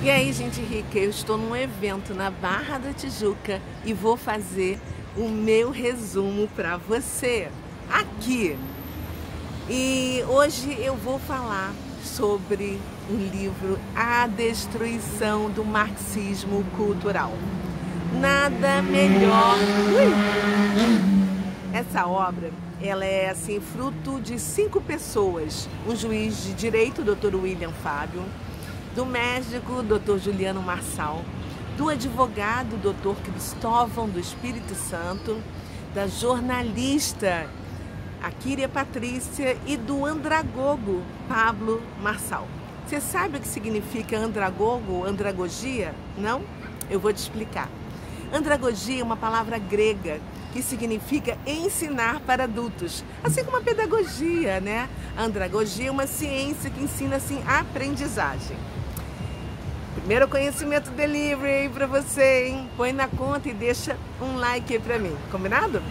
E aí, gente rica, eu estou num evento na Barra da Tijuca e vou fazer o meu resumo para você aqui. E hoje eu vou falar sobre o livro A Destruição do Marxismo Cultural. Nada melhor. Essa obra, ela é assim fruto de 5 pessoas: um juiz de direito, Dr. William Fábio, do médico, Dr. Juliano Marçal, do advogado, Dr. Cristóvão do Espírito Santo, da jornalista Akíria Patrícia e do andragogo Pablo Marçal. Você sabe o que significa andragogo, andragogia? Não? Eu vou te explicar. Andragogia é uma palavra grega que significa ensinar para adultos, assim como a pedagogia, né? A andragogia é uma ciência que ensina assim a aprendizagem. Primeiro conhecimento delivery aí pra você, hein? Põe na conta e deixa um like aí pra mim, combinado?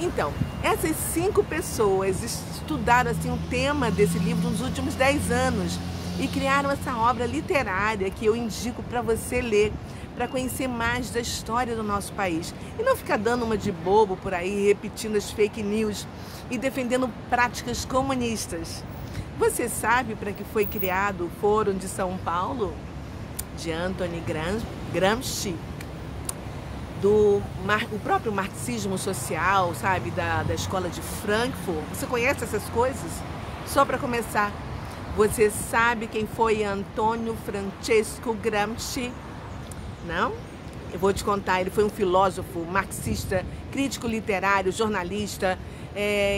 Então, essas 5 pessoas estudaram assim o tema desse livro nos últimos 10 anos e criaram essa obra literária que eu indico para você ler, para conhecer mais da história do nosso país e não ficar dando uma de bobo por aí, repetindo as fake news e defendendo práticas comunistas. Você sabe para que foi criado o Fórum de São Paulo? De Anthony Gramsci, o próprio marxismo social, sabe, da escola de Frankfurt. Você conhece essas coisas? Só para começar, você sabe quem foi Antonio Francesco Gramsci? Não? Eu vou te contar. Ele foi um filósofo, marxista, crítico literário, jornalista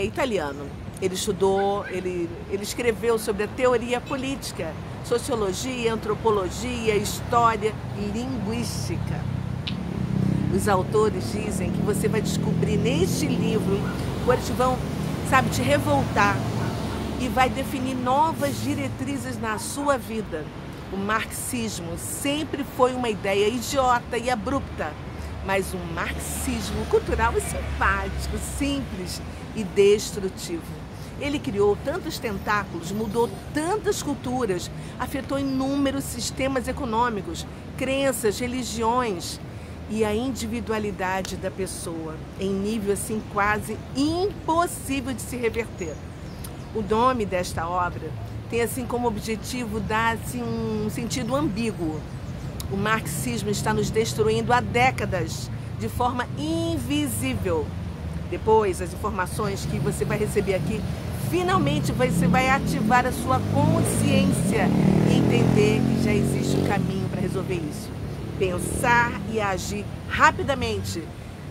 italiano. Ele estudou, ele escreveu sobre a teoria política, sociologia, antropologia, história e linguística. Os autores dizem que você vai descobrir neste livro coisas que vão, sabe, te revoltar e vai definir novas diretrizes na sua vida. O marxismo sempre foi uma ideia idiota e abrupta, mas um marxismo cultural e simpático, simples e destrutivo. Ele criou tantos tentáculos, mudou tantas culturas, afetou inúmeros sistemas econômicos, crenças, religiões e a individualidade da pessoa, em nível assim quase impossível de se reverter. O nome desta obra tem assim como objetivo dar assim um sentido ambíguo. O marxismo está nos destruindo há décadas, de forma invisível. Depois, as informações que você vai receber aqui, finalmente você vai ativar a sua consciência e entender que já existe um caminho para resolver isso. Pensar e agir rapidamente.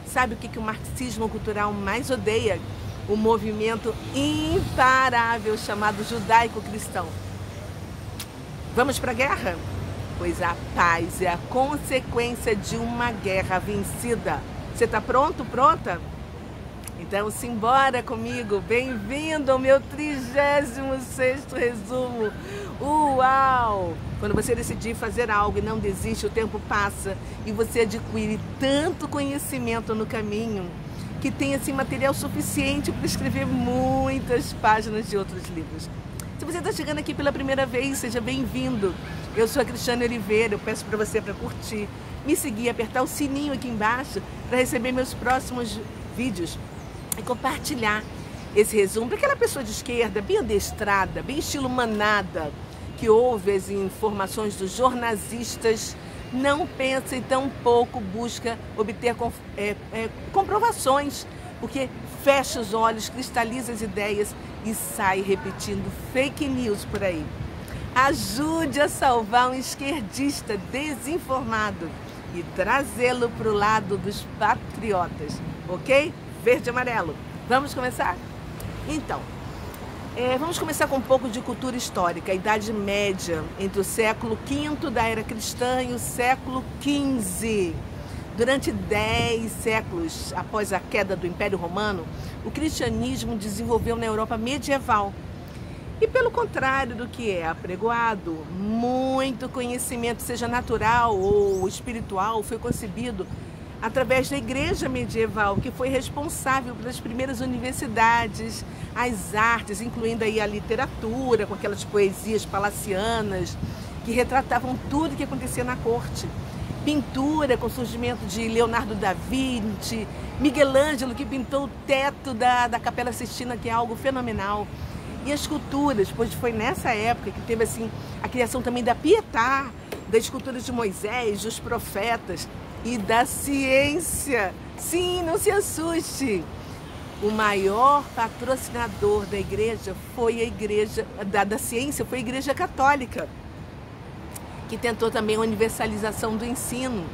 Sabe o que o marxismo cultural mais odeia? O movimento imparável chamado judaico-cristão. Vamos para a guerra? Pois a paz é a consequência de uma guerra vencida. Você está pronto, pronta? Então, simbora comigo, bem-vindo ao meu 36º resumo. Uau! Quando você decidir fazer algo e não desiste, o tempo passa e você adquire tanto conhecimento no caminho que tem assim material suficiente para escrever muitas páginas de outros livros. Se você está chegando aqui pela primeira vez, seja bem-vindo. Eu sou a Cristiane Oliveira, eu peço para você para curtir, me seguir, apertar o sininho aqui embaixo para receber meus próximos vídeos e compartilhar esse resumo para aquela pessoa de esquerda, bem adestrada, bem estilo manada, que ouve as informações dos jornalistas, não pensa e tampouco busca obter comprovações, porque fecha os olhos, cristaliza as ideias e sai repetindo fake news por aí. Ajude a salvar um esquerdista desinformado e trazê-lo para o lado dos patriotas, ok? Verde e amarelo. Vamos começar? Então, vamos começar com um pouco de cultura histórica, a Idade Média, entre o século V da Era Cristã e o século XV. Durante 10 séculos após a queda do Império Romano, o cristianismo desenvolveu na Europa medieval. E pelo contrário do que é apregoado, muito conhecimento, seja natural ou espiritual, foi concebido através da igreja medieval, que foi responsável pelas primeiras universidades, as artes, incluindo aí a literatura, com aquelas poesias palacianas, que retratavam tudo que acontecia na corte. Pintura, com o surgimento de Leonardo da Vinci, Miguel Ângelo, que pintou o teto da Capela Sistina, que é algo fenomenal. E as esculturas, pois foi nessa época que teve assim, a criação também da Pietà, da escultura de Moisés, dos profetas e da ciência. Sim, não se assuste. O maior patrocinador da igreja foi a igreja, da ciência, foi a Igreja Católica, que tentou também a universalização do ensino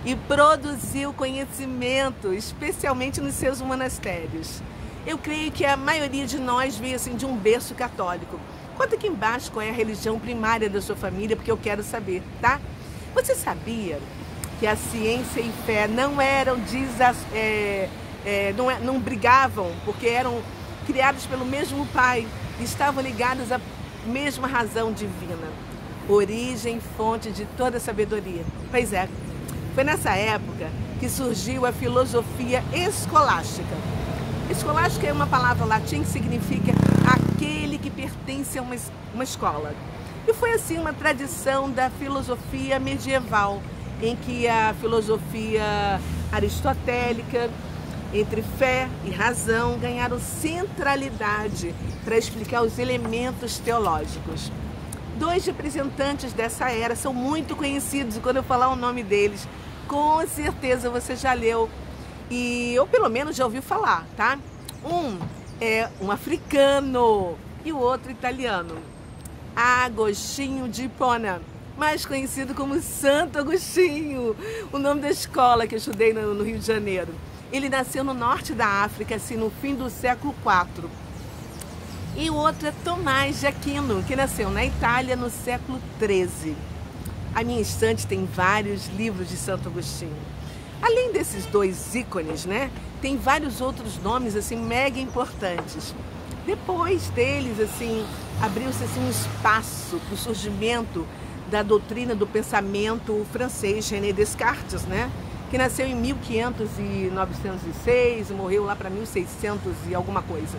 e produziu conhecimento, especialmente nos seus monastérios. Eu creio que a maioria de nós veio assim de um berço católico. Conta aqui embaixo qual é a religião primária da sua família, porque eu quero saber, tá? Você sabia que a ciência e fé não eram não brigavam, porque eram criados pelo mesmo Pai e estavam ligados à mesma razão divina? Origem, fonte de toda sabedoria. Pois é, foi nessa época que surgiu a filosofia escolástica. Escolástica é uma palavra latim que significa aquele que pertence a uma escola. E foi assim uma tradição da filosofia medieval, em que a filosofia aristotélica, entre fé e razão, ganharam centralidade para explicar os elementos teológicos. Dois representantes dessa era são muito conhecidos, e quando eu falar o nome deles, com certeza você já leu, ou pelo menos já ouviu falar, tá? Um é um africano e o outro italiano, Agostinho de Hipona, mais conhecido como Santo Agostinho, o nome da escola que eu estudei no Rio de Janeiro. Ele nasceu no norte da África, assim, no fim do século IV. E o outro é Tomás de Aquino, que nasceu na Itália no século XIII. A minha estante tem vários livros de Santo Agostinho. Além desses dois ícones, né, tem vários outros nomes assim mega importantes. Depois deles, assim, abriu-se assim um espaço para o surgimento da doutrina do pensamento francês, René Descartes, né, que nasceu em 1506 e morreu lá para 1600 e alguma coisa,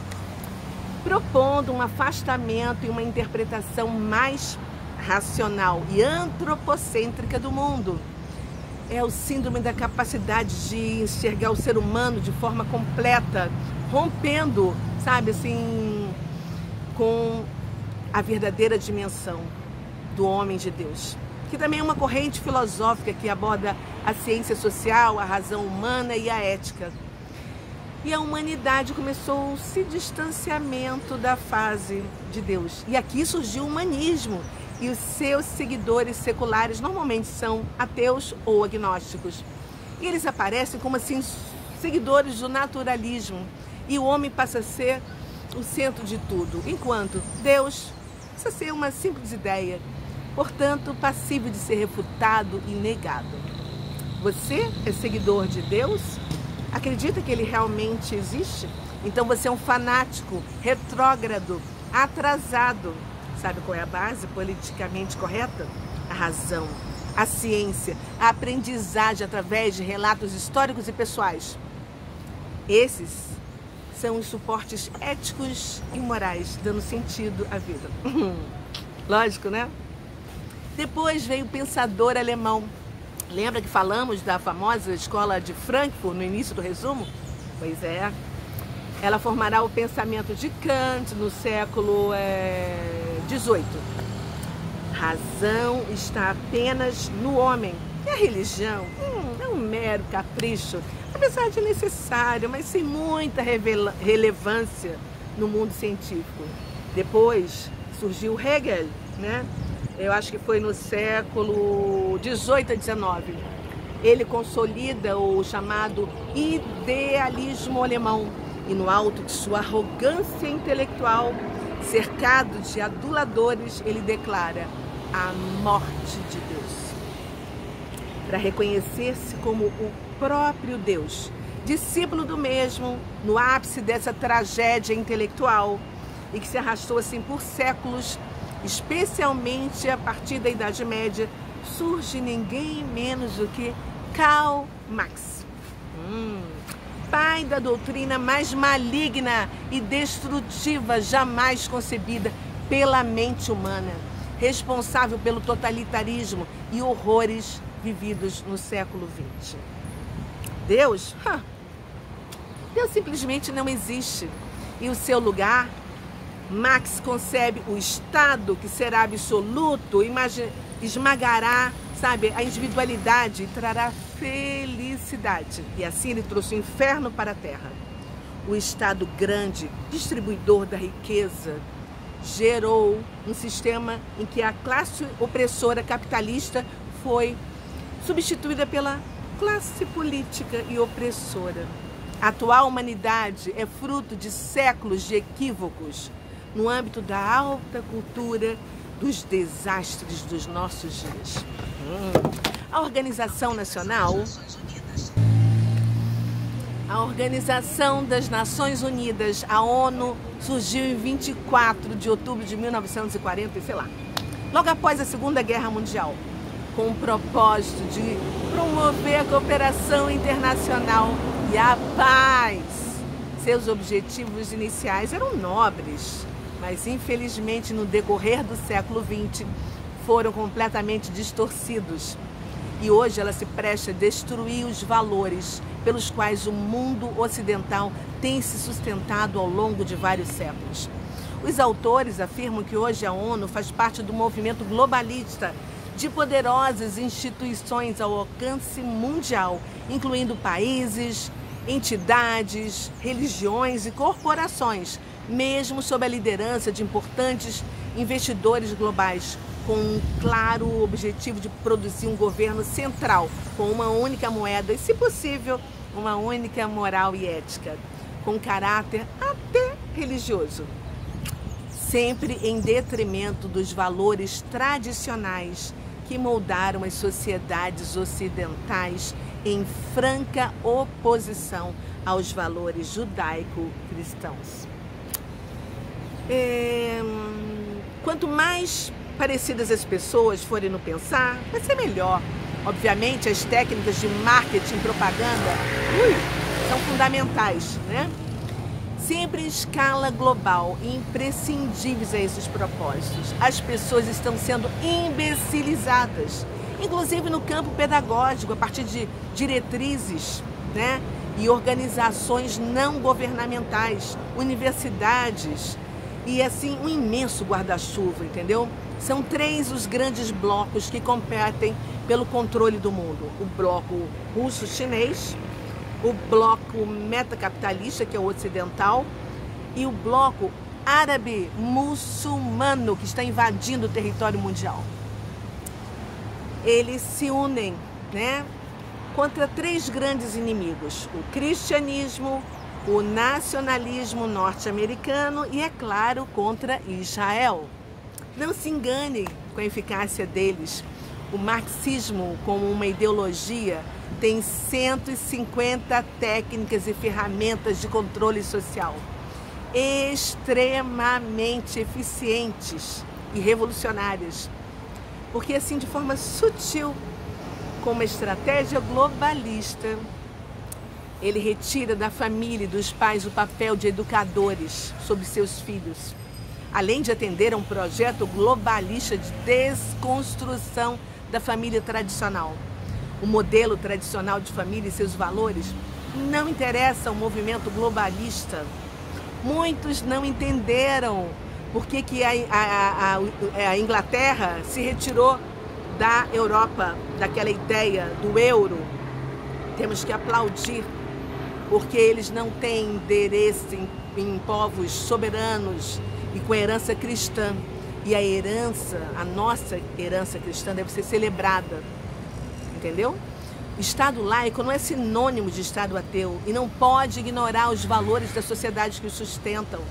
propondo um afastamento e uma interpretação mais racional e antropocêntrica do mundo. É o síndrome da capacidade de enxergar o ser humano de forma completa, rompendo, sabe, assim, com a verdadeira dimensão do homem de Deus. Que também é uma corrente filosófica que aborda a ciência social, a razão humana e a ética. E a humanidade começou esse distanciamento da fase de Deus. E aqui surgiu o humanismo. E os seus seguidores seculares normalmente são ateus ou agnósticos. E eles aparecem como assim seguidores do naturalismo. E o homem passa a ser o centro de tudo, enquanto Deus passa a ser uma simples ideia, portanto passível de ser refutado e negado. Você é seguidor de Deus? Acredita que ele realmente existe? Então você é um fanático, retrógrado, atrasado. Sabe qual é a base politicamente correta? A razão, a ciência, a aprendizagem através de relatos históricos e pessoais. Esses são os suportes éticos e morais, dando sentido à vida. Lógico, né? Depois veio o pensador alemão. Lembra que falamos da famosa escola de Frankfurt no início do resumo? Pois é. Ela formará o pensamento de Kant no século XVIII. Razão está apenas no homem. E a religião é um mero capricho, apesar de necessário, mas sem muita relevância no mundo científico. Depois surgiu Hegel, né? Eu acho que foi no século XVIII a XIX. Ele consolida o chamado idealismo alemão. E no alto de sua arrogância intelectual, cercado de aduladores, ele declara a morte de Deus. Para reconhecer-se como o próprio Deus, discípulo do mesmo, no ápice dessa tragédia intelectual, e que se arrastou assim por séculos, especialmente a partir da Idade Média, surge ninguém menos do que Karl Marx. Pai da doutrina mais maligna e destrutiva jamais concebida pela mente humana. responsável pelo totalitarismo e horrores vividos no século XX. Deus? Deus simplesmente não existe. E o seu lugar, Marx concebe o Estado que será absoluto, esmagará, sabe, a individualidade e trará felicidade. E assim ele trouxe o inferno para a terra. O Estado grande, distribuidor da riqueza, gerou um sistema em que a classe opressora capitalista foi substituída pela classe política e opressora. A atual humanidade é fruto de séculos de equívocos no âmbito da alta cultura dos desastres dos nossos dias. A Organização das Nações Unidas, a ONU, surgiu em 24 de outubro de 1940, sei lá, logo após a Segunda Guerra Mundial, com o propósito de promover a cooperação internacional e a paz. Seus objetivos iniciais eram nobres, mas infelizmente no decorrer do século XX foram completamente distorcidos. E hoje ela se presta a destruir os valores pelos quais o mundo ocidental tem se sustentado ao longo de vários séculos. Os autores afirmam que hoje a ONU faz parte do movimento globalista de poderosas instituições ao alcance mundial, incluindo países, entidades, religiões e corporações, mesmo sob a liderança de importantes investidores globais, com um claro objetivo de produzir um governo central, com uma única moeda e, se possível, uma única moral e ética, com caráter até religioso, sempre em detrimento dos valores tradicionais que moldaram as sociedades ocidentais em franca oposição aos valores judaico-cristãos. Quanto mais parecidas as pessoas forem no pensar, vai ser melhor. Obviamente, as técnicas de marketing e propaganda são fundamentais, né? Sempre em escala global e imprescindíveis a esses propósitos. As pessoas estão sendo imbecilizadas, inclusive no campo pedagógico, a partir de diretrizes, né? E organizações não governamentais, universidades e assim um imenso guarda-chuva, entendeu? São 3 os grandes blocos que competem pelo controle do mundo. O bloco russo-chinês, o bloco metacapitalista, que é o ocidental, e o bloco árabe-muçulmano, que está invadindo o território mundial. Eles se unem, né, contra 3 grandes inimigos: o cristianismo, o nacionalismo norte-americano e, é claro, contra Israel. Não se engane com a eficácia deles. O marxismo, como uma ideologia, tem 150 técnicas e ferramentas de controle social extremamente eficientes e revolucionárias. Porque assim, de forma sutil, com uma estratégia globalista, ele retira da família e dos pais o papel de educadores sobre seus filhos, além de atender a um projeto globalista de desconstrução da família tradicional. O modelo tradicional de família e seus valores não interessa ao movimento globalista. Muitos não entenderam por que a Inglaterra se retirou da Europa, daquela ideia do euro. Temos que aplaudir, porque eles não têm interesse em povos soberanos e com herança cristã. E a nossa herança cristã deve ser celebrada, entendeu? Estado laico não é sinônimo de Estado ateu e não pode ignorar os valores da sociedade que o sustentam.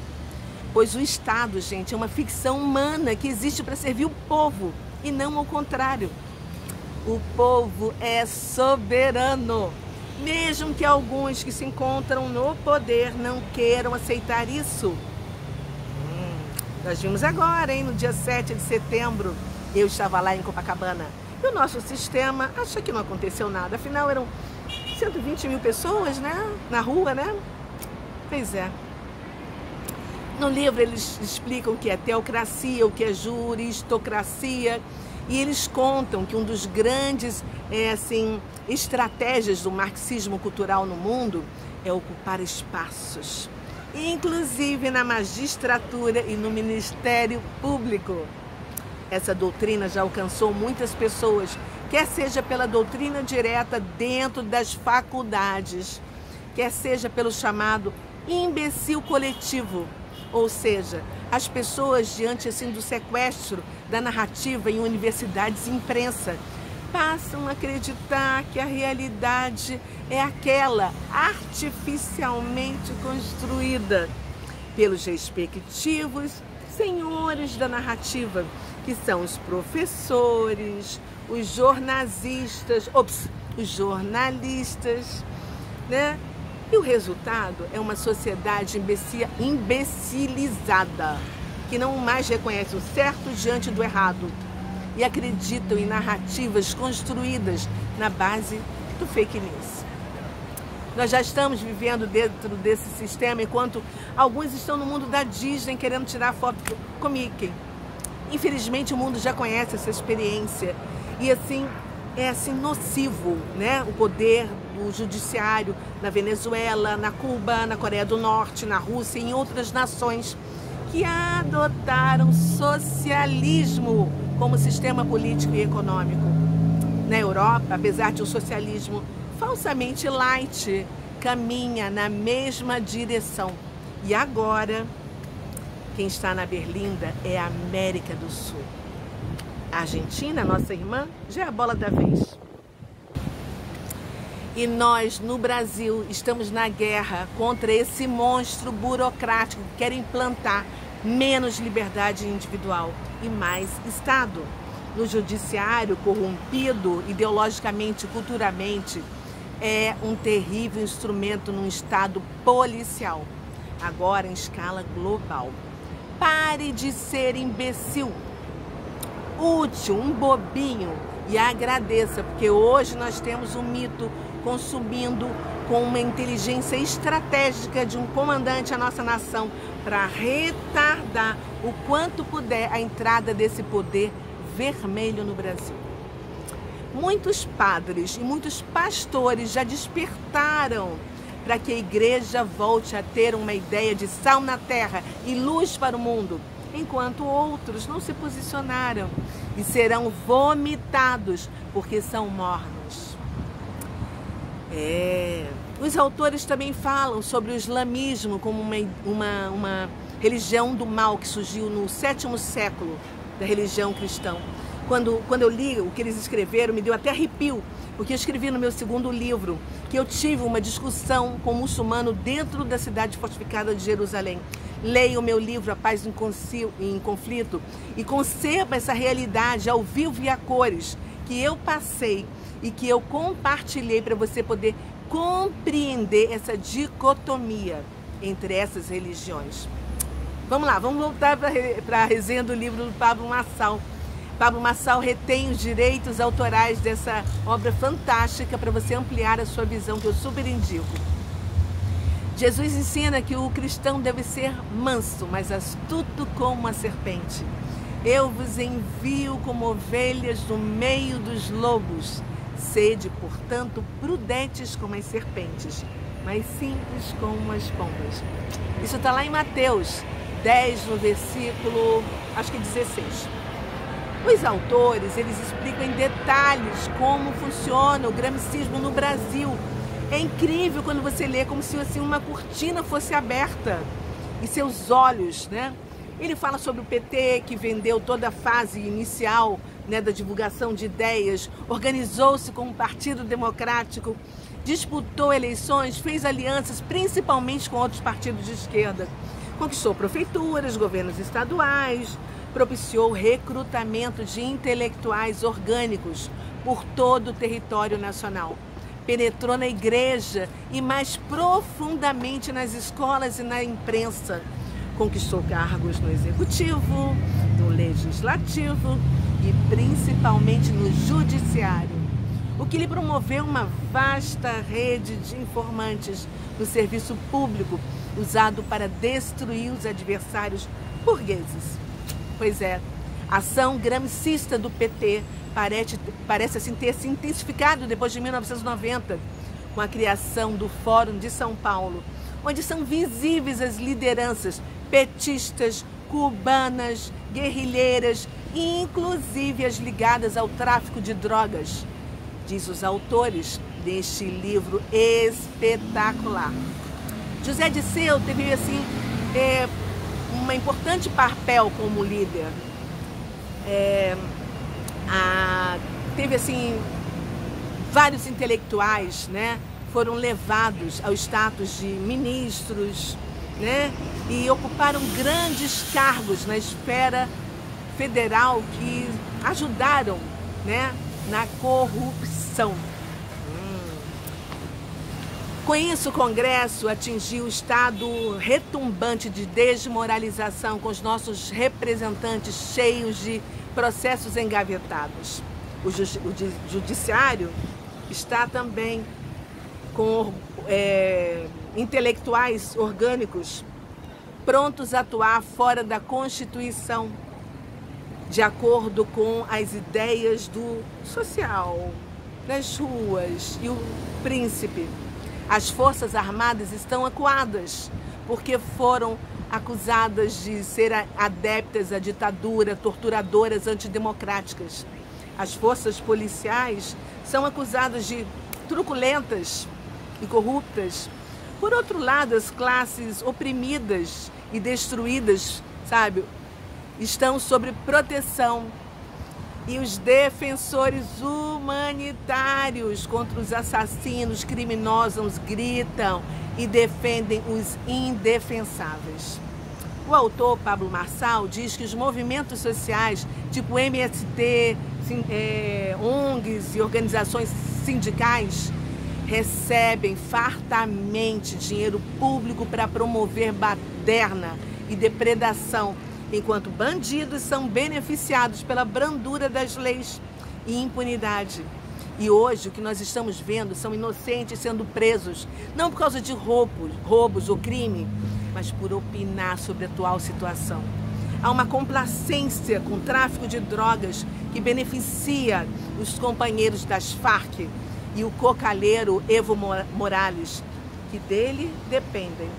Pois o Estado, gente, é uma ficção humana que existe para servir o povo e não ao contrário. O povo é soberano, mesmo que alguns que se encontram no poder não queiram aceitar isso. Nós vimos agora, no dia 7 de setembro, eu estava lá em Copacabana. E o nosso sistema acha que não aconteceu nada. Afinal, eram 120 mil pessoas, né? Na rua, né? Pois é. No livro eles explicam o que é teocracia, o que é juristocracia, e eles contam que um dos grandes estratégias do marxismo cultural no mundo é ocupar espaços, inclusive na magistratura e no Ministério Público. Essa doutrina já alcançou muitas pessoas, quer seja pela doutrina direta dentro das faculdades, quer seja pelo chamado imbecil coletivo, ou seja, as pessoas diante do sequestro da narrativa em universidades e imprensa passam a acreditar que a realidade é aquela artificialmente construída pelos respectivos senhores da narrativa, que são os professores, os jornalistas, né? E o resultado é uma sociedade imbecilizada, que não mais reconhece o certo diante do errado e acreditam em narrativas construídas na base do fake news. Nós já estamos vivendo dentro desse sistema, enquanto alguns estão no mundo da Disney querendo tirar foto com Mickey. Infelizmente o mundo já conhece essa experiência e é nocivo, né? O poder do judiciário na Venezuela, na Cuba, na Coreia do Norte, na Rússia e em outras nações que adotaram socialismo como sistema político e econômico. Na Europa, apesar de um socialismo falsamente light, caminha na mesma direção. E agora, quem está na berlinda é a América do Sul. A Argentina, nossa irmã, já é a bola da vez. E nós, no Brasil, estamos na guerra contra esse monstro burocrático que quer implantar menos liberdade individual e mais Estado. No judiciário corrompido, ideologicamente e culturalmente, é um terrível instrumento num Estado policial, agora em escala global. Pare de ser imbecil, útil, um bobinho, e agradeça, porque hoje nós temos um mito consumindo com uma inteligência estratégica de um comandante a nossa nação para retardar o quanto puder a entrada desse poder vermelho no Brasil. Muitos padres e muitos pastores já despertaram para que a igreja volte a ter uma ideia de sal na terra e luz para o mundo, enquanto outros não se posicionaram e serão vomitados porque são mornos. Os autores também falam sobre o islamismo como uma religião do mal que surgiu no 7º século da religião cristã. Quando eu li o que eles escreveram, me deu até arrepio, porque eu escrevi no meu 2º livro que eu tive uma discussão com um muçulmano dentro da cidade fortificada de Jerusalém. Leia o meu livro, A Paz em Conflito, e conceba essa realidade ao vivo e a cores que eu passei e que eu compartilhei para você poder compreender essa dicotomia entre essas religiões. Vamos lá, vamos voltar para a resenha do livro do Pablo Marçal. Pablo Marçal retém os direitos autorais dessa obra fantástica para você ampliar a sua visão, que eu super indico. Jesus ensina que o cristão deve ser manso, mas astuto como uma serpente. Eu vos envio como ovelhas no meio dos lobos. Sede, portanto, prudentes como as serpentes, mas simples como as pombas. Isso está lá em Mateus 10, no versículo, acho que 16. Os autores, eles explicam em detalhes como funciona o gramscismo no Brasil. É incrível quando você lê, como se assim, uma cortina fosse aberta e seus olhos, né? Ele fala sobre o PT, que vendeu toda a fase inicial, né, da divulgação de ideias, organizou-se como um partido democrático, disputou eleições, fez alianças principalmente com outros partidos de esquerda, conquistou prefeituras, governos estaduais, propiciou o recrutamento de intelectuais orgânicos por todo o território nacional. Penetrou na igreja e mais profundamente nas escolas e na imprensa. Conquistou cargos no executivo, no legislativo e principalmente no judiciário, o que lhe promoveu uma vasta rede de informantes no serviço público usado para destruir os adversários burgueses. Pois é, a ação gramscista do PT parece assim, ter se intensificado depois de 1990, com a criação do Fórum de São Paulo, onde são visíveis as lideranças petistas, cubanas, guerrilheiras e inclusive as ligadas ao tráfico de drogas, diz os autores deste livro espetacular. José Dirceu teve assim um importante papel como líder. Teve assim vários intelectuais, né, foram levados ao status de ministros, né, e ocuparam grandes cargos na esfera federal que ajudaram, né, na corrupção. Com isso, o Congresso atingiu o estado retumbante de desmoralização, com os nossos representantes cheios de processos engavetados. O judiciário está também com intelectuais orgânicos prontos a atuar fora da Constituição, de acordo com as ideias do social, das ruas e o príncipe. As Forças Armadas estão acuadas porque foram acusadas de ser adeptas à ditadura, torturadoras, antidemocráticas. As forças policiais são acusadas de truculentas e corruptas. Por outro lado, as classes oprimidas e destruídas, sabe, estão sob proteção. E os defensores humanitários contra os assassinos criminosos gritam e defendem os indefensáveis. O autor Pablo Marçal diz que os movimentos sociais, tipo MST, ONGs e organizações sindicais, recebem fartamente dinheiro público para promover baderna e depredação, enquanto bandidos são beneficiados pela brandura das leis e impunidade. E hoje o que nós estamos vendo são inocentes sendo presos, não por causa de roubos ou crime, mas por opinar sobre a atual situação. Há uma complacência com o tráfico de drogas que beneficia os companheiros das Farc e o cocalheiro Evo Morales, que dele dependem.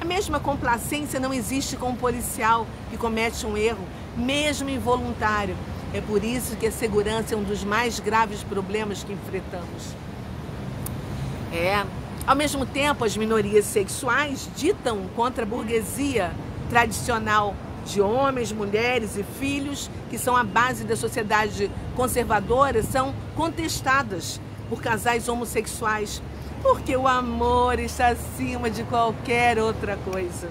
A mesma complacência não existe com um policial que comete um erro, mesmo involuntário. É por isso que a segurança é um dos mais graves problemas que enfrentamos. Ao mesmo tempo, as minorias sexuais ditam contra a burguesia tradicional de homens, mulheres e filhos, que são a base da sociedade conservadora, são contestadas por casais homossexuais, porque o amor está acima de qualquer outra coisa.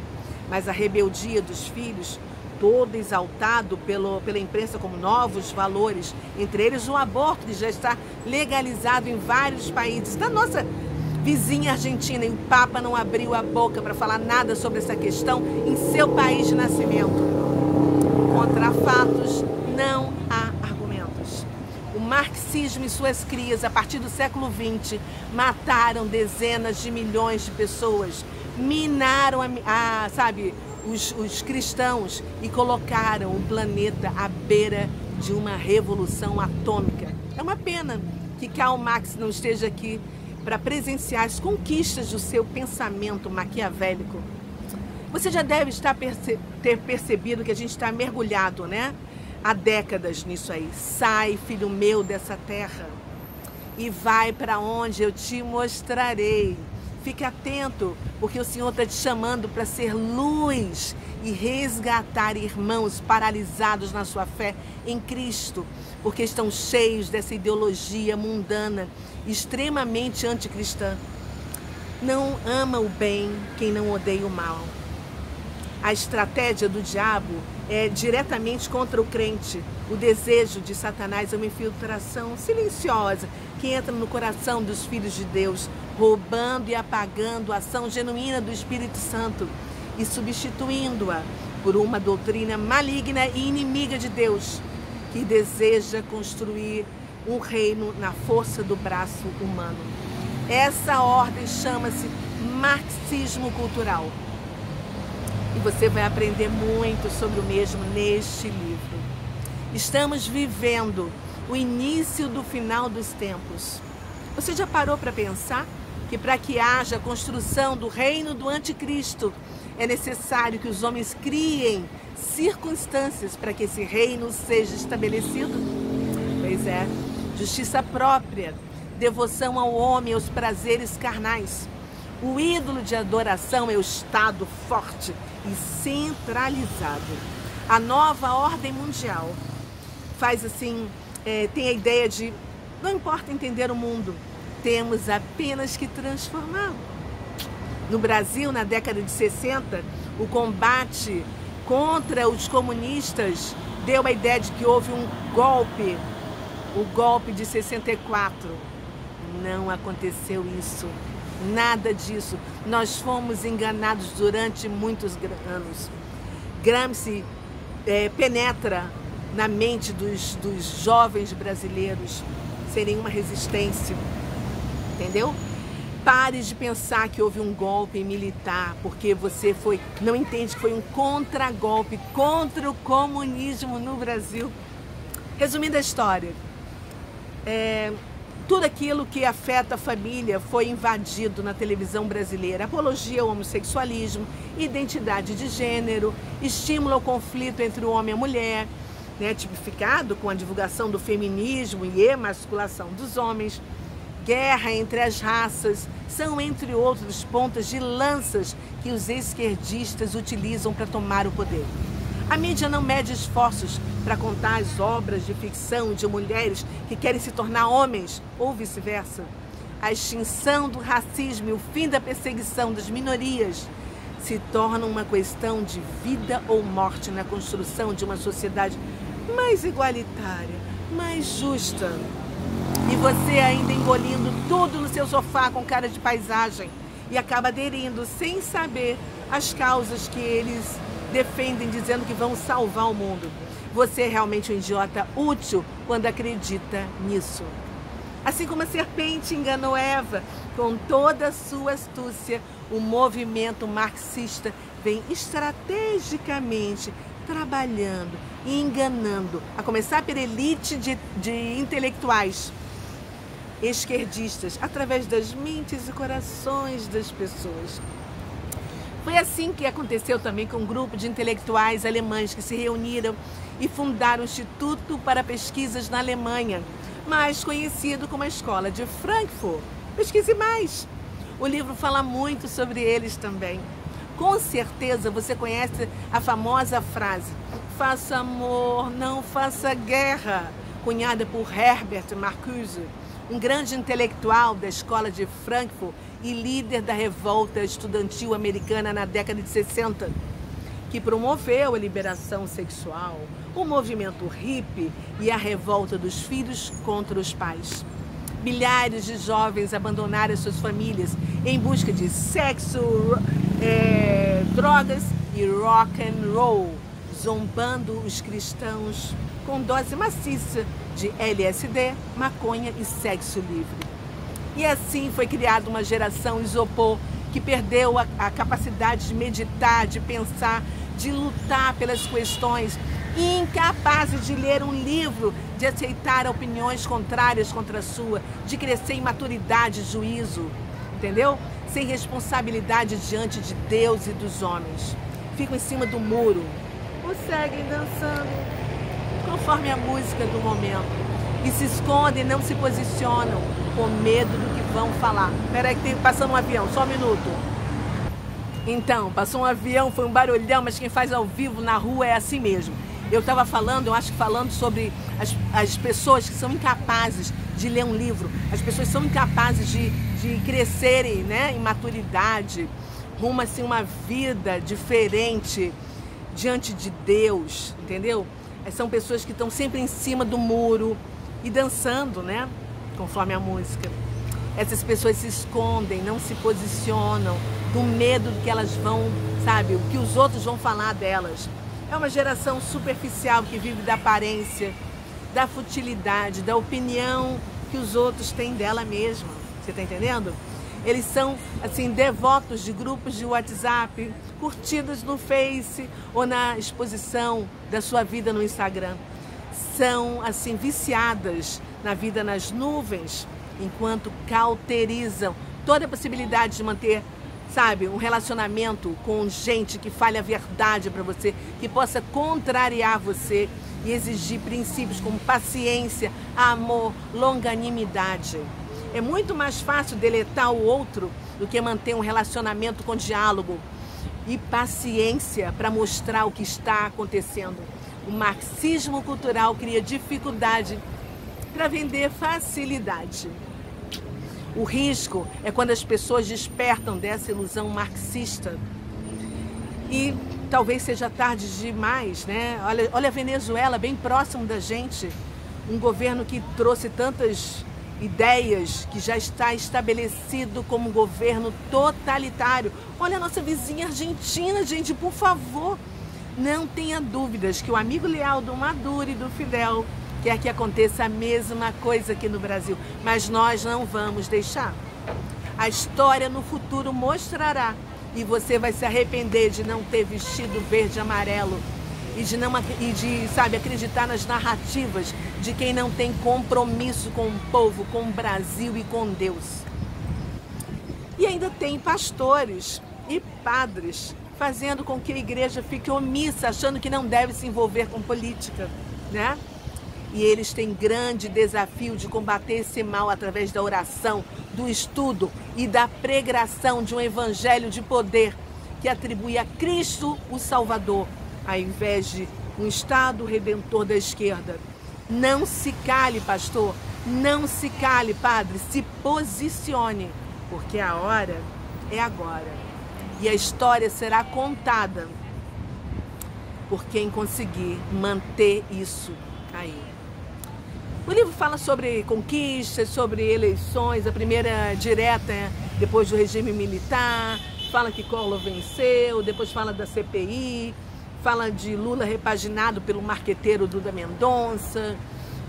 Mas a rebeldia dos filhos, todo exaltado pela imprensa como novos valores, entre eles o aborto, que já está legalizado em vários países. Da nossa vizinha Argentina, e o Papa não abriu a boca para falar nada sobre essa questão em seu país de nascimento. Contra fatos, não há argumentos. O marxismo e suas crias, a partir do século XX, mataram dezenas de milhões de pessoas, minaram os cristãos e colocaram o planeta à beira de uma revolução atômica. É uma pena que Karl Marx não esteja aqui para presenciar as conquistas do seu pensamento maquiavélico. Você já deve ter percebido que a gente está mergulhado, né? Há décadas nisso aí. Sai, filho meu, dessa terra e vai para onde eu te mostrarei. Fique atento, porque o Senhor está te chamando para ser luz e resgatar irmãos paralisados na sua fé em Cristo, porque estão cheios dessa ideologia mundana, extremamente anticristã. Não ama o bem quem não odeia o mal. A estratégia do diabo é diretamente contra o crente. O desejo de Satanás é uma infiltração silenciosa que entra no coração dos filhos de Deus, roubando e apagando a ação genuína do Espírito Santo e substituindo-a por uma doutrina maligna e inimiga de Deus, que deseja construir um reino na força do braço humano. Essa ordem chama-se marxismo cultural. E você vai aprender muito sobre o mesmo neste livro. Estamos vivendo o início do final dos tempos. Você já parou para pensar que para que haja a construção do reino do anticristo, é necessário que os homens criem circunstâncias para que esse reino seja estabelecido? Pois é, justiça própria, devoção ao homem, aos prazeres carnais. O ídolo de adoração é o Estado forte e centralizado. A nova ordem mundial faz assim, tem a ideia de não importa entender o mundo, temos apenas que transformá-lo. No Brasil, na década de 60, o combate contra os comunistas deu a ideia de que houve um golpe, o golpe de 64. Não aconteceu isso, nada disso. Nós fomos enganados durante muitos anos. Gramsci penetra na mente dos jovens brasileiros sem nenhuma resistência, entendeu? Pare de pensar que houve um golpe militar, porque você não entende que foi um contragolpe contra o comunismo no Brasil. Resumindo a história, tudo aquilo que afeta a família foi invadido na televisão brasileira. Apologia ao homossexualismo, identidade de gênero, estímulo ao conflito entre o homem e a mulher, né, tipificado com a divulgação do feminismo e emasculação dos homens. Guerra entre as raças são, entre outros, pontas de lanças que os esquerdistas utilizam para tomar o poder. A mídia não mede esforços para contar as obras de ficção de mulheres que querem se tornar homens ou vice-versa. A extinção do racismo e o fim da perseguição das minorias se tornam uma questão de vida ou morte na construção de uma sociedade mais igualitária, mais justa. E você ainda engolindo tudo no seu sofá com cara de paisagem e acaba aderindo sem saber as causas que eles defendem, dizendo que vão salvar o mundo. Você é realmente um idiota útil quando acredita nisso. Assim como a serpente enganou Eva, com toda a sua astúcia, o movimento marxista vem estrategicamente trabalhando e enganando, a começar pela elite de intelectuais esquerdistas, através das mentes e corações das pessoas. Foi assim que aconteceu também com um grupo de intelectuais alemães que se reuniram e fundaram o Instituto para Pesquisas na Alemanha, mais conhecido como a Escola de Frankfurt. Pesquise mais. O livro fala muito sobre eles também. Com certeza você conhece a famosa frase: faça amor, não faça guerra, cunhada por Herbert Marcuse, um grande intelectual da Escola de Frankfurt e líder da revolta estudantil americana na década de 60, que promoveu a liberação sexual, o movimento hippie e a revolta dos filhos contra os pais. Milhares de jovens abandonaram suas famílias em busca de sexo, drogas e rock and roll, zombando os cristãos com dose maciça de LSD, maconha e sexo livre. E assim foi criada uma geração isopor que perdeu a capacidade de meditar, de pensar, de lutar pelas questões, incapazes de ler um livro, de aceitar opiniões contrárias contra a sua, de crescer em maturidade e juízo, entendeu? Sem responsabilidade diante de Deus e dos homens. Ficam em cima do muro ou seguem dançando conforme a música do momento e se escondem, não se posicionam com medo do que vão falar. Peraí que tem passando um avião, só um minuto. Então, passou um avião, foi um barulhão, mas quem faz ao vivo na rua é assim mesmo. Eu estava falando, eu acho que falando sobre as pessoas que são incapazes de ler um livro, as pessoas são incapazes de crescerem, né, em maturidade, rumo assim uma vida diferente diante de Deus, entendeu? São pessoas que estão sempre em cima do muro e dançando, né, conforme a música. Essas pessoas se escondem, não se posicionam, do medo do que elas vão, sabe, o que os outros vão falar delas. É uma geração superficial que vive da aparência, da futilidade, da opinião que os outros têm dela mesma. Você está entendendo? Eles são, assim, devotos de grupos de WhatsApp, curtidas no Face ou na exposição da sua vida no Instagram. São, assim, viciadas na vida nas nuvens, enquanto cauterizam toda a possibilidade de manter, sabe, um relacionamento com gente que fale a verdade para você, que possa contrariar você e exigir princípios como paciência, amor, longanimidade. É muito mais fácil deletar o outro do que manter um relacionamento com diálogo e paciência para mostrar o que está acontecendo. O marxismo cultural cria dificuldade para vender facilidade. O risco é quando as pessoas despertam dessa ilusão marxista. E talvez seja tarde demais, né? Olha a Venezuela, bem próximo da gente. Um governo que trouxe tantas ideias, que já está estabelecido como um governo totalitário. Olha a nossa vizinha Argentina, gente, por favor. Não tenha dúvidas que o amigo leal do Maduro e do Fidel quer que aconteça a mesma coisa aqui no Brasil. Mas nós não vamos deixar. A história no futuro mostrará. E você vai se arrepender de não ter vestido verde e amarelo e de, sabe, acreditar nas narrativas de quem não tem compromisso com o povo, com o Brasil e com Deus. E ainda tem pastores e padres fazendo com que a igreja fique omissa, achando que não deve se envolver com política, né? E eles têm grande desafio de combater esse mal através da oração, do estudo e da pregação de um evangelho de poder que atribui a Cristo o Salvador, ao invés de um Estado redentor da esquerda. Não se cale, pastor, não se cale, padre, se posicione, porque a hora é agora. E a história será contada por quem conseguir manter isso aí. O livro fala sobre conquistas, sobre eleições, a primeira direta depois do regime militar, fala que Collor venceu, depois fala da CPI, fala de Lula repaginado pelo marqueteiro Duda Mendonça,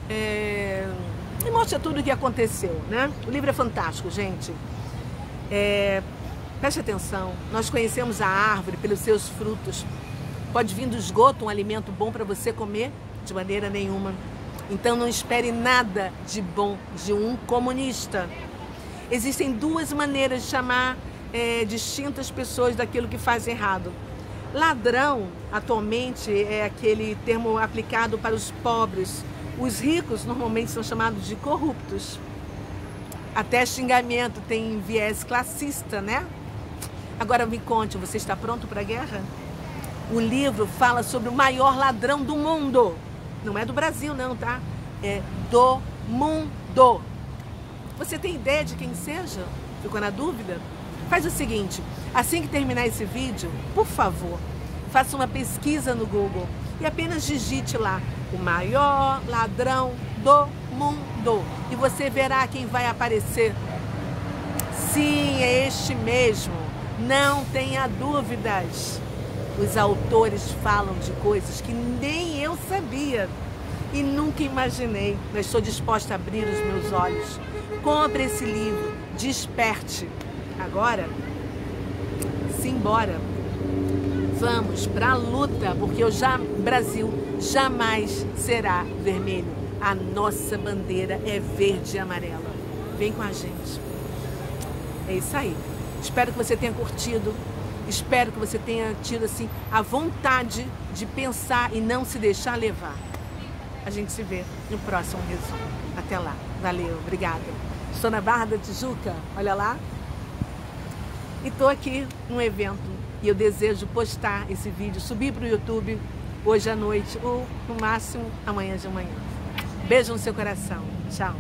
e mostra tudo o que aconteceu, né? O livro é fantástico, gente. Preste atenção, nós conhecemos a árvore pelos seus frutos. Pode vir do esgoto um alimento bom para você comer? De maneira nenhuma. Então não espere nada de bom de um comunista. Existem duas maneiras de chamar distintas pessoas daquilo que faz errado. Ladrão, atualmente, é aquele termo aplicado para os pobres. Os ricos normalmente são chamados de corruptos. Até xingamento tem viés classista, né? Agora me conte, você está pronto para a guerra? O livro fala sobre o maior ladrão do mundo. Não é do Brasil, não, tá? É do mundo. Você tem ideia de quem seja? Ficou na dúvida? Faz o seguinte, assim que terminar esse vídeo, por favor, faça uma pesquisa no Google e apenas digite lá, o maior ladrão do mundo. E você verá quem vai aparecer. Sim, é este mesmo. Não tenha dúvidas. Os autores falam de coisas que nem eu sabia e nunca imaginei, mas estou disposta a abrir os meus olhos. Compre esse livro, desperte. Agora, simbora. Vamos para a luta, porque o Brasil jamais será vermelho. A nossa bandeira é verde e amarela. Vem com a gente. É isso aí. Espero que você tenha curtido. Espero que você tenha tido assim a vontade de pensar e não se deixar levar. A gente se vê no próximo resumo. Até lá. Valeu, obrigada. Estou na Barra da Tijuca, olha lá. E estou aqui num evento e eu desejo postar esse vídeo, subir para o YouTube hoje à noite ou no máximo amanhã de manhã. Beijo no seu coração. Tchau.